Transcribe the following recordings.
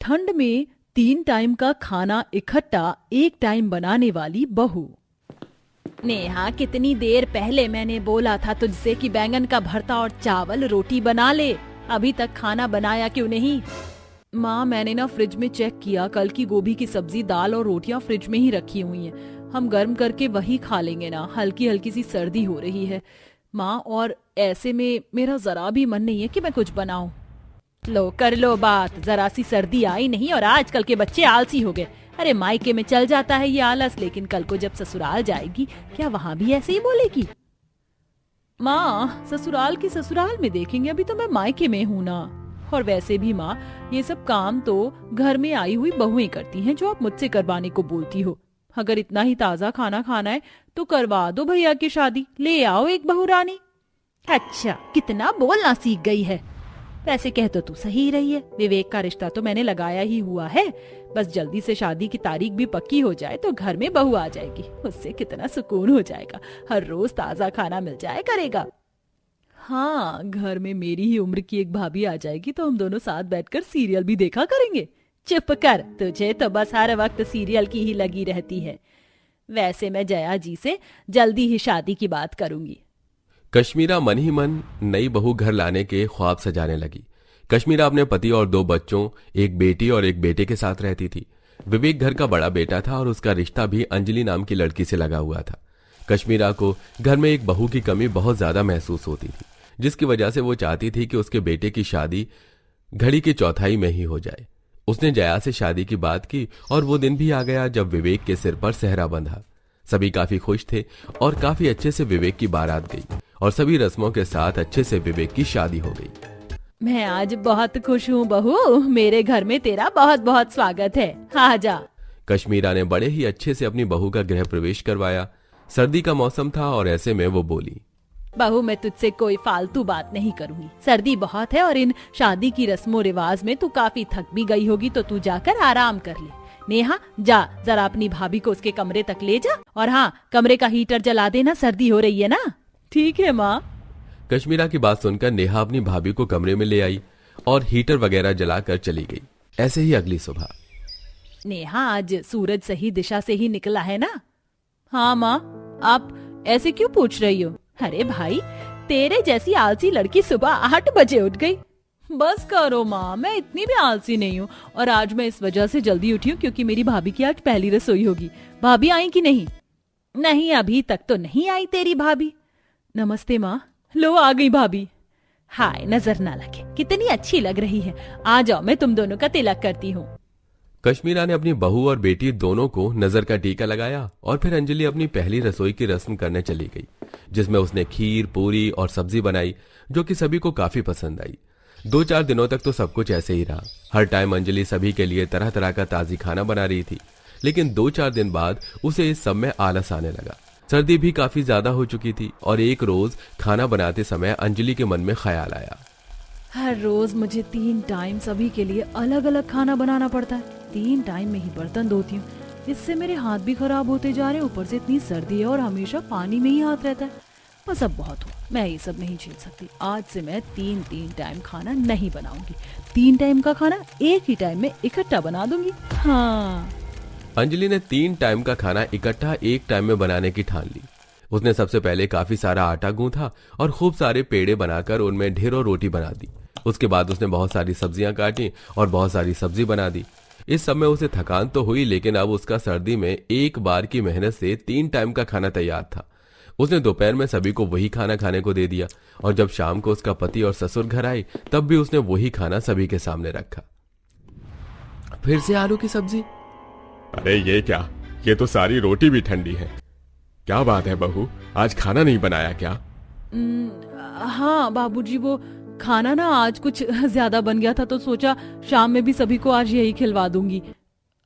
ठंड में 3 टाइम का खाना इकट्ठा एक टाइम बनाने वाली बहू। नेहा, कितनी देर पहले मैंने बोला था तुझसे कि बैंगन का भरता और चावल रोटी बना ले, अभी तक खाना बनाया क्यों नहीं? माँ, मैंने ना फ्रिज में चेक किया, कल की गोभी की सब्जी, दाल और रोटियां फ्रिज में ही रखी हुई हैं। हम गर्म करके वही खा लेंगे ना, हल्की हल्की सी सर्दी हो रही है माँ, और ऐसे में मेरा जरा भी मन नहीं है कि मैं कुछ बनाऊं। लो कर लो बात, जरा सी सर्दी आई नहीं और आजकल के बच्चे आलसी हो गए। अरे मायके में चल जाता है ये आलस, लेकिन कल को जब ससुराल जाएगी क्या वहां भी ऐसे ही बोलेगी? माँ, ससुराल की ससुराल में देखेंगे, अभी तो मैं मायके में हूँ ना। और वैसे भी माँ, ये सब काम तो घर में आई हुई बहुएं करती हैं जो आप मुझसे करवाने को बोलती हो। अगर इतना ही ताजा खाना खाना है तो करवा दो भैया की शादी, ले आओ एक बहू रानी। अच्छा, कितना बोलना सीख गई है। वैसे कह तो तू सही रही है, विवेक का रिश्ता तो मैंने लगाया ही हुआ है, बस जल्दी से शादी की तारीख भी पक्की हो जाए तो घर में बहू आ जाएगी, उससे कितना सुकून हो जाएगा, हर रोज ताजा खाना मिल जाए करेगा। हाँ, घर में मेरी ही उम्र की एक भाभी आ जाएगी तो हम दोनों साथ बैठकर सीरियल भी देखा करेंगे। चुप कर, तुझे तो बस हर वक्त सीरियल की ही लगी रहती है। वैसे मैं जया जी से जल्दी ही शादी की बात करूंगी। कश्मीरा मन ही मन नई बहू घर लाने के ख्वाब सजाने लगी। कश्मीरा अपने पति और 2 बच्चों, एक बेटी और एक बेटे के साथ रहती थी। विवेक घर का बड़ा बेटा था और उसका रिश्ता भी अंजलि नाम की लड़की से लगा हुआ था। कश्मीरा को घर में एक बहू की कमी बहुत ज्यादा महसूस होती थी, जिसकी वजह से वो चाहती थी कि उसके बेटे की शादी घड़ी की चौथाई में ही हो जाए। उसने जया से शादी की बात की और वो दिन भी आ गया जब विवेक के सिर पर सेहरा बंधा। सभी काफी खुश थे और काफी अच्छे से विवेक की बारात गई और सभी रस्मों के साथ अच्छे से विवेक की शादी हो गई। मैं आज बहुत खुश हूँ बहू, मेरे घर में तेरा बहुत बहुत स्वागत है, आ जा। कश्मीरा ने बड़े ही अच्छे से अपनी बहू का गृह प्रवेश करवाया। सर्दी का मौसम था और ऐसे में वो बोली, बहू, मैं तुझसे कोई फालतू बात नहीं करूंगी। सर्दी बहुत है और इन शादी की रस्मों रिवाज में तू काफी थक भी गई होगी, तो तू जाकर आराम कर ले। नेहा, जा जरा अपनी भाभी को उसके कमरे तक ले जा, और हाँ, कमरे का हीटर जला देना, सर्दी हो रही है ना। ठीक है माँ। कश्मीरा की बात सुनकर नेहा अपनी भाभी को कमरे में ले आई और हीटर वगैरह जलाकर चली गई। ऐसे ही अगली सुबह, नेहा, आज सूरज सही दिशा से ही निकला है ना? हाँ माँ। आप ऐसे क्यों पूछ रही हो? अरे भाई, तेरे जैसी आलसी लड़की सुबह 8 बजे उठ गई। बस करो माँ, मैं इतनी भी आलसी नहीं हूँ, और आज मैं इस वजह से जल्दी उठी हूँ क्योंकि मेरी भाभी की आज पहली रसोई होगी। भाभी आई कि नहीं? नहीं, अभी तक तो नहीं आई तेरी भाभी। नमस्ते माँ। लो आ गई भाभी। हाय, नजर ना लगे, कितनी अच्छी लग रही है। आ जाओ, मैं तुम दोनों का तिलक करती हूँ। कश्मीरा ने अपनी बहू और बेटी दोनों को नजर का टीका लगाया और फिर अंजलि अपनी पहली रसोई की रस्म करने चली गई, जिसमें उसने खीर, पूरी और सब्जी बनाई, जो कि सभी को काफी पसंद आई। 2-4 दिनों तक तो सब कुछ ऐसे ही रहा। हर टाइम अंजलि सभी के लिए तरह तरह का ताजी खाना बना रही थी, लेकिन 2-4 दिन बाद उसे इस सब में आलस आने लगा। सर्दी भी काफी ज्यादा हो चुकी थी और एक रोज खाना बनाते समय अंजलि के मन में ख्याल आया, हर रोज मुझे 3 टाइम सभी के लिए अलग अलग खाना बनाना पड़ता है। 3 टाइम में ही बर्तन धोती हूँ, इससे मेरे हाथ भी खराब होते जा रहे हैं। ऊपर से इतनी सर्दी है और हमेशा पानी में ही हाथ रहता है। बस अब बहुत हुआ, मैं ये सब नहीं झेल सकती। आज से मैं 3 टाइम खाना नहीं बनाऊंगी। 3 टाइम का खाना एक ही टाइम में इकट्ठा बना दूंगी। हाँ। अंजलि ने 3 टाइम का खाना इकट्ठा एक टाइम में बनाने की ठान ली। उसने सबसे पहले काफी सारा आटा गूंथा और खूब सारे पेड़े बनाकर उनमें ढेरों रोटी बना दी। उसके बाद उसने बहुत सारी सब्जियां काटी और बहुत सारी सब्जी बना दी। इस सब में उसे थकान तो हुई, लेकिन अब उसका सर्दी में एक बार की मेहनत से 3 टाइम का खाना तैयार था। उसने दोपहर में सभी को वही खाना खाने को दे दिया और जब शाम को उसका पति और ससुर घर आए तब भी उसने वही खाना सभी के सामने रखा। फिर से आलू की सब्जी। अरे ये क्या, ये तो सारी रोटी भी ठंडी है। क्या बात है बहू, आज खाना नहीं बनाया क्या? हाँ बाबूजी, वो खाना ना आज कुछ ज्यादा बन गया था तो सोचा शाम में भी सभी को आज यही खिलवा दूंगी।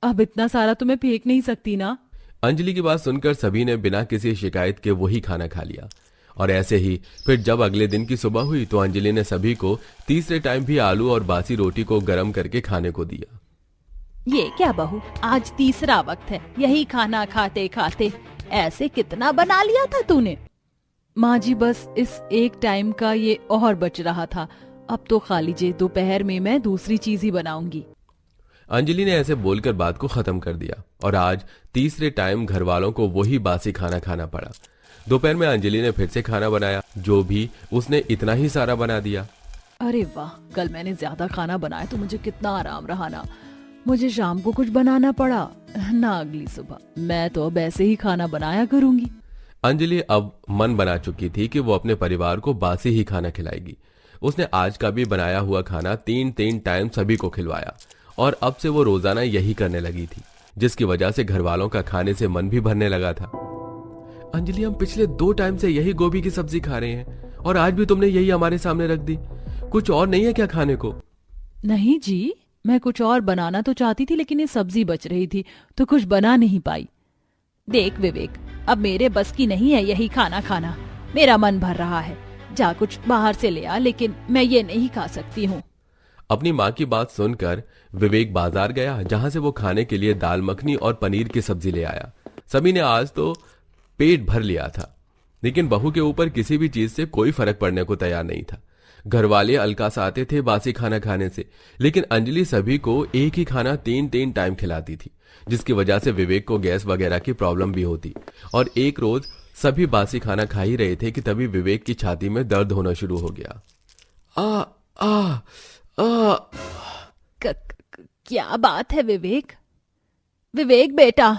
अब इतना सारा तो मैं फेंक नहीं सकती ना। अंजलि की बात सुनकर सभी ने बिना किसी शिकायत के वही खाना खा लिया। और ऐसे ही फिर जब अगले दिन की सुबह हुई तो अंजलि ने सभी को तीसरे टाइम भी आलू और बासी रोटी को गर्म करके खाने को दिया। ये क्या बहू, आज तीसरा वक्त है, यही खाना खाते खाते ऐसे कितना बना लिया था तूने? माँ जी, बस इस एक टाइम का ये और बच रहा था, अब तो खा लीजिए, दोपहर में मैं दूसरी चीज ही बनाऊंगी। अंजलि ने ऐसे बोलकर बात को खत्म कर दिया और आज तीसरे टाइम घर वालों को वही बासी खाना खाना पड़ा। दोपहर में अंजलि ने फिर से खाना बनाया, जो भी उसने इतना ही सारा बना दिया। अरे वाह, कल मैंने ज्यादा खाना बनाया तो मुझे कितना आराम रहा ना। मुझे शाम को कुछ बनाना पड़ा ना अगली सुबह। मैं तो अब ऐसे ही खाना बनाया करूंगी। अंजलि अब मन बना चुकी थी कि वो अपने परिवार को बासी ही खाना खिलाएगी। उसने आज का भी बनाया हुआ खाना 3 टाइम सभी को खिलवाया और अब से वो रोजाना यही करने लगी थी, जिसकी वजह से घर वालों का खाने से मन भी भरने लगा था। अंजलि, हम पिछले 2 टाइम से यही गोभी की सब्जी खा रहे हैं और आज भी तुमने यही हमारे सामने रख दी। कुछ और नहीं है क्या खाने को? नहीं जी, मैं कुछ और बनाना तो चाहती थी, लेकिन ये सब्जी बच रही थी तो कुछ बना नहीं पाई। देख विवेक, अब मेरे बस की नहीं है यही खाना खाना। मेरा मन भर रहा है, जा कुछ बाहर से ले आ, लेकिन मैं ये नहीं खा सकती हूँ। अपनी माँ की बात सुनकर विवेक बाजार गया, जहां से वो खाने के लिए दाल मखनी और पनीर की सब्जी ले आया। सभी ने आज तो पेट भर लिया था, लेकिन बहू के ऊपर किसी भी चीज से कोई फर्क पड़ने को तैयार नहीं था। घर वाले अलकास आते थे बासी खाना खाने से, लेकिन अंजलि सभी को एक ही खाना 3 टाइम खिलाती थी, जिसकी वजह से विवेक को गैस वगैरह की प्रॉब्लम भी होती। और एक रोज सभी बासी खाना खा ही रहे थे कि तभी विवेक की छाती में दर्द होना शुरू हो गया। आ आ आ क्या बात है विवेक? विवेक बेटा।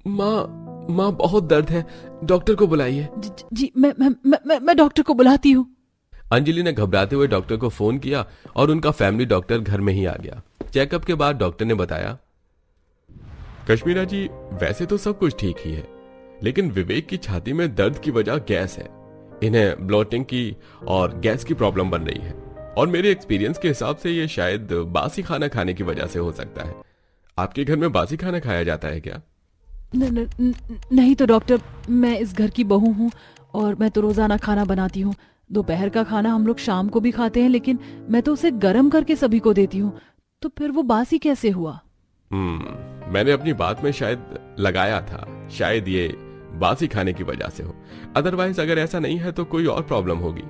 माँ बहुत दर्द है, डॉक्टर को बुलाइए। जी मैं डॉक्टर को बुलाती हूँ। अंजलि ने घबराते हुए डॉक्टर को फोन किया और उनका फैमिली डॉक्टर घर में ही आ गया। चेकअप के बाद डॉक्टर ने बताया, कश्मीरा जी, वैसे तो सब कुछ ठीक ही है, लेकिन विवेक की छाती में दर्द की वजह गैस है। इन्हें ब्लोटिंग की और गैस की प्रॉब्लम बन रही है और मेरे एक्सपीरियंस के हिसाब से ये शायद बासी खाना खाने की वजह से हो सकता है। आपके घर में बासी खाना खाया जाता है क्या? नहीं तो डॉक्टर, मैं इस घर की बहू हूँ और मैं तो रोजाना खाना बनाती हूँ। दोपहर का खाना हम लोग शाम को भी खाते हैं, लेकिन मैं तो उसे गर्म करके सभी को देती हूँ, तो फिर वो बासी कैसे हुआ? मैंने अपनी बात में शायद लगाया था, शायद ये बासी खाने की वजह से हो। अदरवाइज अगर ऐसा नहीं है तो कोई और प्रॉब्लम होगी,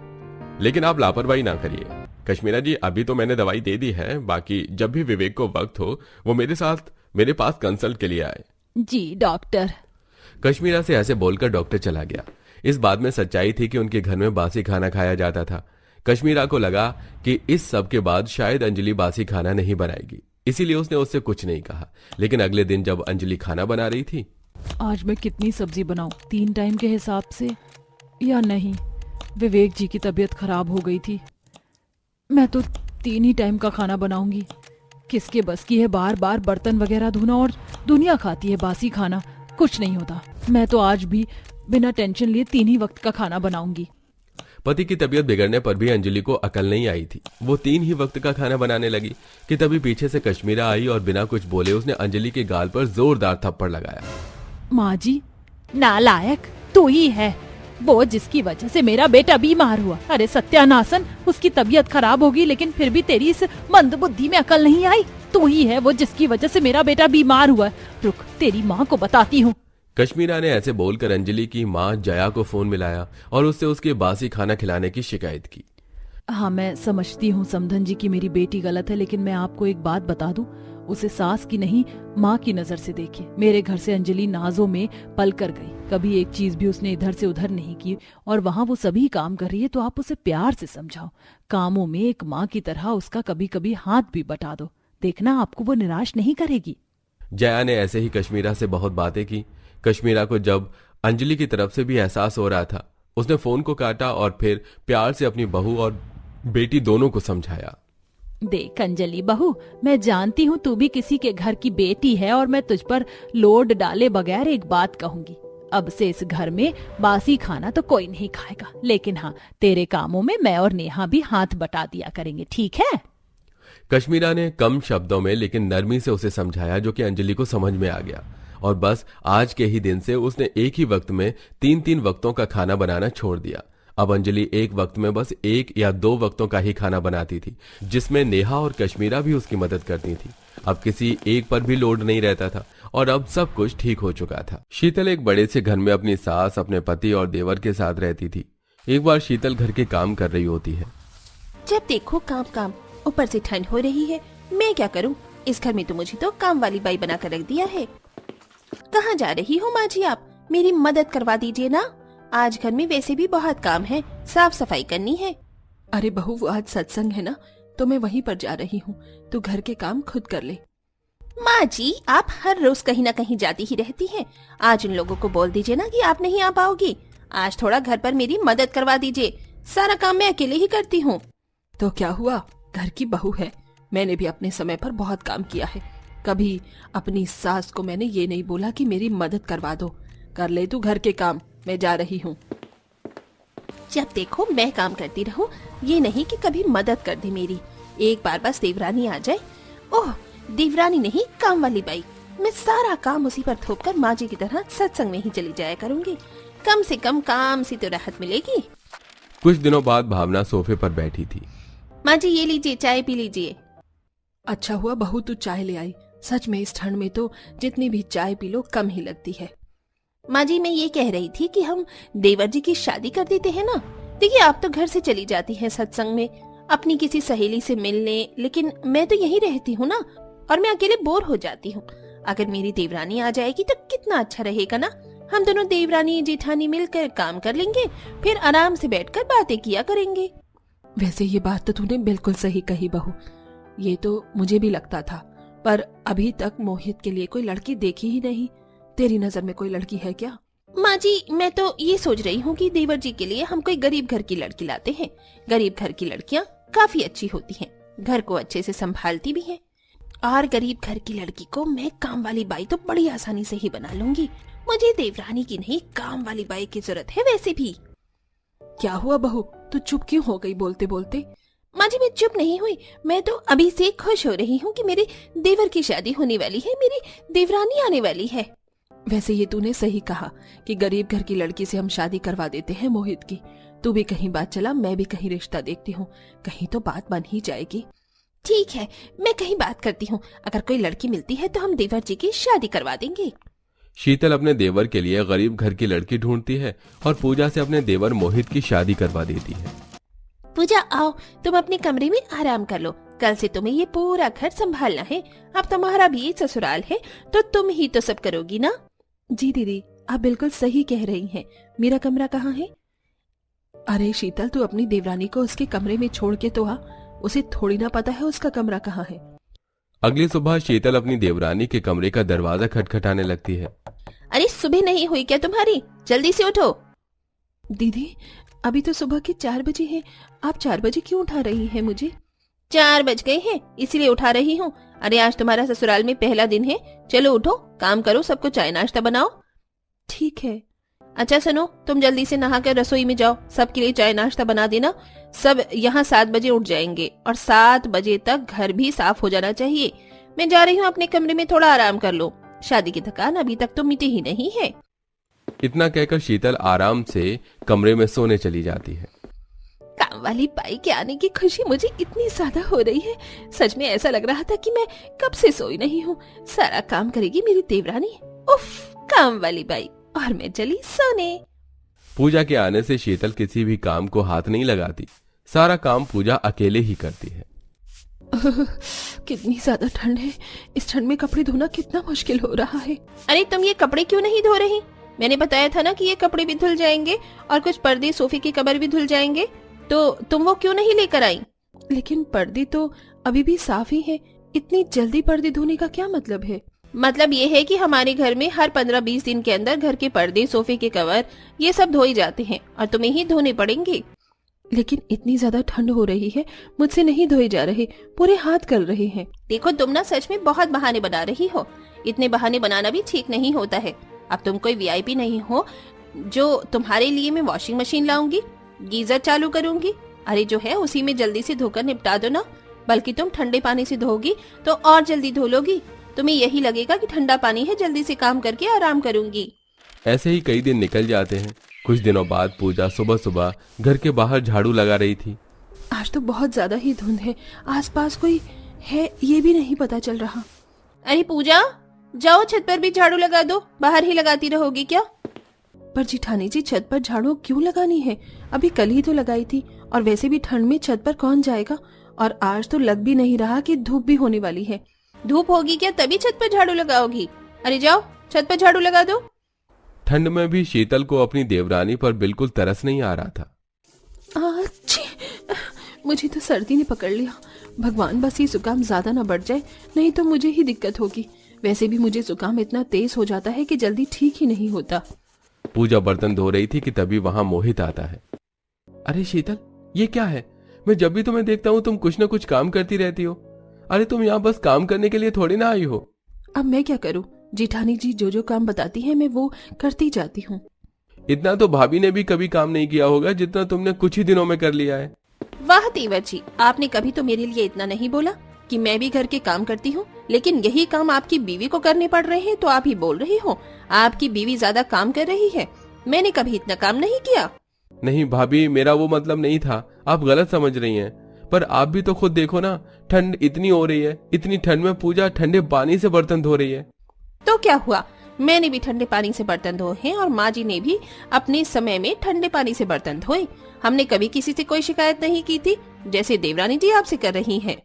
लेकिन आप लापरवाही ना करिए। कश्मीरा जी, अभी तो मैंने दवाई दे दी है, बाकी जब भी विवेक को वक्त हो वो मेरे पास कंसल्ट के लिए आए। जी डॉक्टर। कश्मीरा से ऐसे बोलकर डॉक्टर चला गया। इस बात में सच्चाई थी कि उनके घर में बासी खाना खाया जाता था। कश्मीरा को लगा कि इस सब के बाद शायद अंजलि बासी खाना नहीं बनाएगी, इसीलिए उसने उससे कुछ नहीं कहा। लेकिन अगले दिन जब अंजलि खाना बना रही थी, आज मैं कितनी सब्जी बनाऊं 3 टाइम के हिसाब से या नहीं? विवेक जी की तबीयत खराब हो गई थी, मैं तो 3 ही टाइम का खाना बनाऊंगी। किसके बस की है बार बार बर्तन वगैरह धोना, और दुनिया खाती है बासी खाना, कुछ नहीं होता। मैं तो आज भी बिना टेंशन लिए 3 ही वक्त का खाना बनाऊंगी। पति की तबीयत बिगड़ने पर भी अंजलि को अकल नहीं आई थी। वो 3 ही वक्त का खाना बनाने लगी कि तभी पीछे से कश्मीरा आई और बिना कुछ बोले उसने अंजलि के गाल पर जोरदार थप्पड़ लगाया। माँ जी, नालायक तू ही है वो जिसकी वजह से मेरा बेटा बीमार हुआ। अरे सत्यानाशन, उसकी तबीयत खराब होगी लेकिन फिर भी तेरी इस मंदबुद्धि में अकल नहीं आई। तू ही है वो जिसकी वजह से मेरा बेटा बीमार हुआ। रुक, तेरी माँ को बताती हूँ। कश्मीरा ने ऐसे बोलकर अंजलि की माँ जया को फोन मिलाया और उससे उसके बासी खाना खिलाने की शिकायत की। हाँ, मैं समझती हूँ समधन जी की मेरी बेटी गलत है, लेकिन मैं आपको एक बात बता दूं, उसे सास की नहीं माँ की नजर से देखिए। मेरे घर से अंजलि नाजों में पल कर गई, कभी एक चीज भी उसने इधर से उधर नहीं की, और वहाँ वो सभी काम कर रही है तो आप उसे प्यार से समझाओ। कामों में एक माँ की तरह उसका कभी कभी हाथ भी बटा दो, देखना आपको वो निराश नहीं करेगी। जया ने ऐसे ही कश्मीरा से बहुत बातें की। कश्मीरा को जब अंजलि की तरफ से भी एहसास हो रहा था, उसने फोन को काटा और फिर प्यार से अपनी बहू और बेटी दोनों को समझाया। देख अंजलि बहू, मैं जानती हूँ तू भी किसी के घर की बेटी है और मैं तुझ पर लोड डाले बगैर एक बात कहूंगी। अब से इस घर में बासी खाना तो कोई नहीं खाएगा, लेकिन हाँ, तेरे कामों में मैं और नेहा भी हाथ बटा दिया करेंगे, ठीक है? कश्मीरा ने कम शब्दों में लेकिन नरमी से उसे समझाया, जो कि अंजलि को समझ में आ गया। और बस आज के ही दिन से उसने एक ही वक्त में 3 वक्तों का खाना बनाना छोड़ दिया। अब अंजलि एक वक्त में बस 1 या 2 वक्तों का ही खाना बनाती थी, जिसमें नेहा और कश्मीरा भी उसकी मदद करती थी। अब किसी एक पर भी लोड नहीं रहता था और अब सब कुछ ठीक हो चुका था। शीतल एक बड़े से घर में अपनी सास, अपने पति और देवर के साथ रहती थी। एक बार शीतल घर के काम कर रही होती है। जब देखो काम काम, ऊपर से ठंड हो रही है, मैं क्या करूं? इस घर में तो मुझे तो काम वाली बाई बना कर रख दिया है। कहाँ जा रही हो माँ जी आप? मेरी मदद करवा दीजिए ना, आज घर में वैसे भी बहुत काम है, साफ सफाई करनी है। अरे बहू, वो आज सत्संग है ना, तो मैं वहीं पर जा रही हूँ, तू घर के काम खुद कर ले। माँ जी आप हर रोज कहीं ना कहीं जाती ही रहती हैं। आज उन लोगों को बोल दीजिए ना कि आप नहीं आ पाओगी। आज थोड़ा घर पर मेरी मदद करवा दीजिए, सारा काम मैं अकेले ही करती हूँ। तो क्या हुआ, घर की बहू है, मैंने भी अपने समय पर बहुत काम किया है। कभी अपनी सास को मैंने ये नहीं बोला कि मेरी मदद करवा दो, कर ले तू घर के काम, मैं जा रही हूँ। जब देखो मैं काम करती रहूं, ये नहीं कि कभी मदद कर दे मेरी। एक बार बस देवरानी आ जाए। ओह, देवरानी नहीं, काम वाली बाई। मैं सारा काम उसी पर थोप कर माँ जी की तरह सत्संग में ही चली जाया करूंगी। कम से कम काम से तो राहत मिलेगी। कुछ दिनों बाद भावना सोफे पर बैठी थी। माँ जी ये लीजिए, चाय पी लीजिए। अच्छा हुआ बहू तू चाय ले आई, सच में इस ठंड में तो जितनी भी चाय पी लो कम ही लगती है। माँ जी मैं ये कह रही थी कि हम देवर जी की शादी कर देते हैं ना। देखिए आप तो घर से चली जाती हैं सत्संग में अपनी किसी सहेली से मिलने, लेकिन मैं तो यहीं रहती हूँ ना, और मैं अकेले बोर हो जाती हूँ। अगर मेरी देवरानी आ जाएगी तो कितना अच्छा रहेगा ना। हम दोनों देवरानी जेठानी मिलकर काम कर लेंगे, फिर आराम से बैठकर बातें किया करेंगे। वैसे ये बात तो तूने बिल्कुल सही कही बहू, ये तो मुझे भी लगता था, पर अभी तक मोहित के लिए कोई लड़की देखी ही नहीं। तेरी नजर में कोई लड़की है क्या? माँ जी मैं तो ये सोच रही हूँ कि देवर जी के लिए हम कोई गरीब घर की लड़की लाते हैं। गरीब घर की लड़कियाँ काफी अच्छी होती हैं, घर को अच्छे से संभालती भी हैं। और गरीब घर की लड़की को मैं काम वाली बाई तो बड़ी आसानी से ही बना लूंगी। मुझे देवरानी की नहीं, काम वाली बाई की जरूरत है। वैसे भी क्या हुआ बहू, तू चुप क्यों हो गई बोलते बोलते? माँ जी मैं चुप नहीं हुई, मैं तो अभी से खुश हो रही हूँ कि मेरे देवर की शादी होने वाली है, मेरी देवरानी आने वाली है। वैसे ये तूने सही कहा कि गरीब घर की लड़की से हम शादी करवा देते हैं मोहित की। तू भी कहीं बात चला, मैं भी कहीं रिश्ता देखती हूँ, कहीं तो बात बन ही जाएगी। ठीक है मैं कहीं बात करती हूँ, अगर कोई लड़की मिलती है तो हम देवर जी की शादी करवा देंगे। शीतल अपने देवर के लिए गरीब घर की लड़की ढूंढती है और पूजा से अपने देवर मोहित की शादी करवा देती है। पूजा आओ, तुम अपने कमरे में आराम कर लो, कल से तुम्हें ये पूरा घर संभालना है। अब तुम्हारा भी ससुराल है तो तुम ही तो सब करोगी ना। जी दीदी आप बिल्कुल सही कह रही हैं, मेरा कमरा कहाँ है? अरे शीतल तू अपनी देवरानी को उसके कमरे में छोड़ के तो आ, उसे थोड़ी ना पता है उसका कमरा कहाँ है। अगली सुबह शीतल अपनी देवरानी के कमरे का दरवाजा खटखटाने लगती है। अरे सुबह नहीं हुई क्या तुम्हारी? जल्दी से उठो। दीदी अभी तो सुबह के 4 बजे हैं, आप 4 बजे क्यों उठा रही हैं मुझे? 4 बज गए हैं इसीलिए उठा रही हूँ। अरे आज तुम्हारा ससुराल में पहला दिन है, चलो उठो, काम करो, सबको चाय नाश्ता बनाओ। ठीक है। अच्छा सुनो, तुम जल्दी से नहाकर रसोई में जाओ, सबके लिए चाय नाश्ता बना देना। सब यहाँ 7 बजे उठ जाएंगे और 7 बजे तक घर भी साफ हो जाना चाहिए। मैं जा रही हूँ अपने कमरे में, थोड़ा आराम कर लो, शादी की थकान अभी तक तो मिटी ही नहीं है। इतना कहकर शीतल आराम से कमरे में सोने चली जाती है। काम वाली बाई के आने की खुशी मुझे इतनी ज्यादा हो रही है, सच में ऐसा लग रहा था कि मैं कब से सोई नहीं हूँ। सारा काम करेगी मेरी देवरानी, उफ काम वाली बाई, और मैं चली सोने। पूजा के आने से शीतल किसी भी काम को हाथ नहीं लगाती, सारा काम पूजा अकेले ही करती है। कितनी ज्यादा ठंड है, इस ठंड में कपड़े धोना कितना मुश्किल हो रहा है। अरे तुम ये कपड़े क्यों नहीं धो रही? मैंने बताया था ना कि ये कपड़े भी धुल जाएंगे और कुछ पर्दे सोफे के कवर भी धुल जाएंगे, तो तुम वो क्यों नहीं लेकर आई? लेकिन पर्दे तो अभी भी साफ ही है, इतनी जल्दी पर्दे धोने का क्या मतलब है? मतलब ये है कि हमारे घर में हर 15-20 दिन के अंदर घर के पर्दे, सोफे के कवर, ये सब धोए जाते हैं और तुम्हें ही धोने पड़ेंगे। लेकिन इतनी ज्यादा ठंड हो रही है, मुझसे नहीं धोए जा रहे, पूरे हाथ कर रहे हैं। देखो तुम ना सच में बहुत बहाने बना रही हो, इतने बहाने बनाना भी ठीक नहीं होता है। अब तुम कोई वीआईपी नहीं हो जो तुम्हारे लिए मैं वॉशिंग मशीन लाऊंगी, गीजर चालू करूंगी। अरे जो है उसी में जल्दी से धोकर निपटा दो ना, बल्कि तुम ठंडे पानी से धोगी तो और जल्दी धो लोगी, तुम्हें यही लगेगा कि ठंडा पानी है, जल्दी से काम करके आराम करूंगी। ऐसे ही कई दिन निकल जाते हैं। कुछ दिनों बाद पूजा सुबह सुबह घर के बाहर झाड़ू लगा रही थी। आज तो बहुत ज्यादा ही धुंध है, आसपास कोई है ये भी नहीं पता चल रहा। अरे पूजा जाओ छत पर भी झाड़ू लगा दो, बाहर ही लगाती रहोगी क्या? पर जिठानी जी छत पर झाड़ू क्यों लगानी है, अभी कल ही तो लगाई थी, और वैसे भी ठंड में छत पर कौन जाएगा, और आज तो लग भी नहीं रहा कि धूप भी होने वाली है। धूप होगी क्या तभी छत पर झाड़ू लगाओगी? अरे जाओ छत पर झाड़ू लगा दो। ठंड में भी शीतल को अपनी देवरानी पर बिल्कुल तरस नहीं आ रहा था। अच्छी, मुझे तो सर्दी ने पकड़ लिया। भगवान बस ये जुकाम ज्यादा ना बढ़ जाए, नहीं तो मुझे ही दिक्कत होगी। वैसे भी मुझे जुकाम इतना तेज हो जाता है कि जल्दी ठीक ही नहीं होता। पूजा बर्तन धो रही थी कि तभी वहां मोहित आता है। अरे शीतल, ये क्या है? मैं जब भी तुम्हें देखता हूँ तुम कुछ ना कुछ काम करती रहती हो। अरे तुम यहाँ बस काम करने के लिए थोड़ी ना आई हो। अब मैं क्या करूं? जेठानी जी जो जो काम बताती हैं मैं वो करती जाती हूँ। इतना तो भाभी ने भी कभी काम नहीं किया होगा जितना तुमने कुछ ही दिनों में कर लिया है। वाह देवर जी, आपने कभी तो मेरे लिए इतना नहीं बोला कि मैं भी घर के काम करती हूँ, लेकिन यही काम आपकी बीवी को करने पड़ रहे हैं तो आप ही बोल रही हो आपकी बीवी ज्यादा काम कर रही है। मैंने कभी इतना काम नहीं किया। नहीं भाभी, मेरा वो मतलब नहीं था, आप गलत समझ रही हैं। पर आप भी तो खुद देखो ना, ठंड इतनी हो रही है, इतनी ठंड में पूजा ठंडे पानी से बर्तन धो रही है। तो क्या हुआ, मैंने भी ठंडे पानी से बर्तन धोए हैं और माँ जी ने भी अपने समय में ठंडे पानी से बर्तन धोए। हमने कभी किसी से कोई शिकायत नहीं की थी जैसे देवरानी जी आपसे कर रही हैं।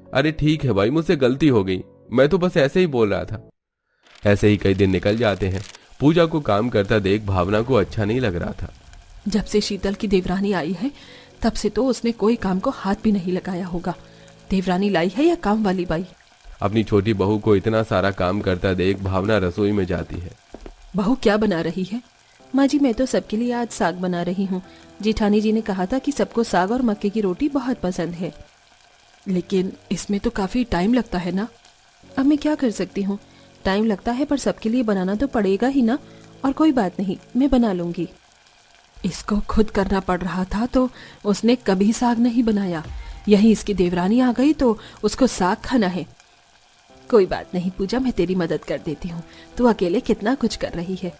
अरे ठीक है भाई, मुझसे गलती हो गई, मैं तो बस ऐसे ही बोल रहा था। ऐसे ही कई दिन निकल जाते हैं। पूजा को काम करता देख भावना को अच्छा नहीं लग रहा था। जब से शीतल की देवरानी आई है तब से तो उसने कोई काम को हाथ भी नहीं लगाया होगा। देवरानी लाई है या काम वाली बाई? अपनी छोटी बहू को इतना सारा काम करता देख भावना रसोई में जाती है। बहू क्या बना रही है? माँ जी मैं तो सबके लिए आज साग बना रही हूँ। जेठानी जी ने कहा था कि सबको साग और मक्के की रोटी बहुत पसंद है, लेकिन इसमें तो काफी टाइम लगता है ना। अब मैं क्या कर सकती हूँ, टाइम लगता है पर सबके लिए बनाना तो पड़ेगा ही ना। और कोई बात नहीं, मैं बना लूंगी। इसको खुद करना पड़ रहा था तो उसने कभी साग नहीं बनाया। यही इसकी देवरानी आ गई तो उसको साग खाना है। कोई बात नहीं पूजा, मैं तेरी मदद कर देती हूँ, तू अकेले कितना कुछ कर रही है।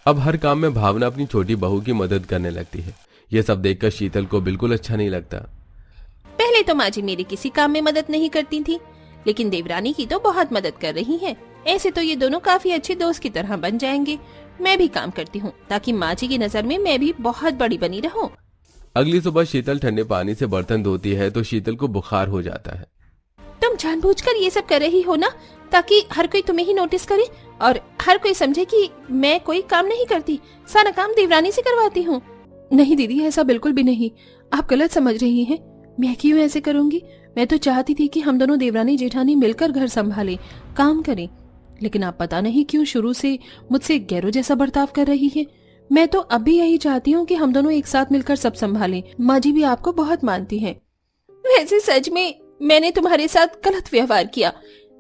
अब हर काम में भावना अपनी छोटी बहू की मदद करने लगती है। ये सब देखकर शीतल को बिल्कुल अच्छा नहीं लगता। पहले तो माँ जी मेरी किसी काम में मदद नहीं करती थी, लेकिन देवरानी की तो बहुत मदद कर रही हैं। ऐसे तो ये दोनों काफी अच्छे दोस्त की तरह बन जाएंगे। मैं भी काम करती हूँ ताकि माँ जी की नजर में मैं भी बहुत बड़ी बनी रहूं। अगली सुबह शीतल ठंडे पानी से बर्तन धोती है तो शीतल को बुखार हो जाता है। तुम जानबूझकर ये सब कर रही हो ना, ताकि हर कोई तुम्हें ही नोटिस करे और हर कोई समझे कि मैं कोई काम नहीं करती, सारा काम देवरानी से करवाती हूँ। नहीं दीदी, ऐसा बिल्कुल भी नहीं, आप गलत समझ रही हैं। मैं क्यों ऐसे करूंगी? मैं तो चाहती थी कि हम दोनों देवरानी जेठानी मिलकर घर संभालें, काम करें, लेकिन आप पता नहीं क्यों शुरू से मुझसे गैरों जैसा बर्ताव कर रही है। मैं तो अब भी यही चाहती हूँ कि हम दोनों एक साथ मिलकर सब संभालें। माँ जी भी आपको बहुत मानती हैं। वैसे सच में मैंने तुम्हारे साथ गलत व्यवहार किया,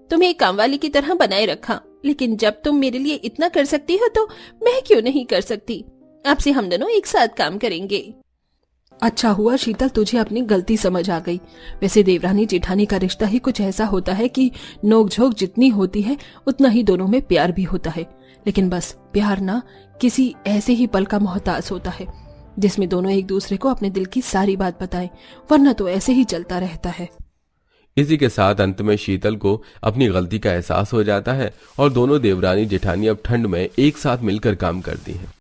तुम्हें एक कामवाली की तरह बनाए रखा, लेकिन जब तुम मेरे लिए इतना कर सकती हो तो मैं क्यों नहीं कर सकती। अब से हम दोनों एक साथ काम करेंगे। अच्छा हुआ शीतल, तुझे अपनी गलती समझ आ गई। वैसे देवरानी जेठानी का रिश्ता ही कुछ ऐसा होता है कि नोकझोंक जितनी होती है उतना ही दोनों में प्यार भी होता है, लेकिन बस प्यार ना किसी ऐसे ही पल का मोहताज होता है जिसमें दोनों एक दूसरे को अपने दिल की सारी बात बताएं, वरना तो ऐसे ही चलता रहता है। इसी के साथ अंत में शीतल को अपनी गलती का एहसास हो जाता है और दोनों देवरानी जेठानी अब ठंड में एक साथ मिलकर काम करती हैं।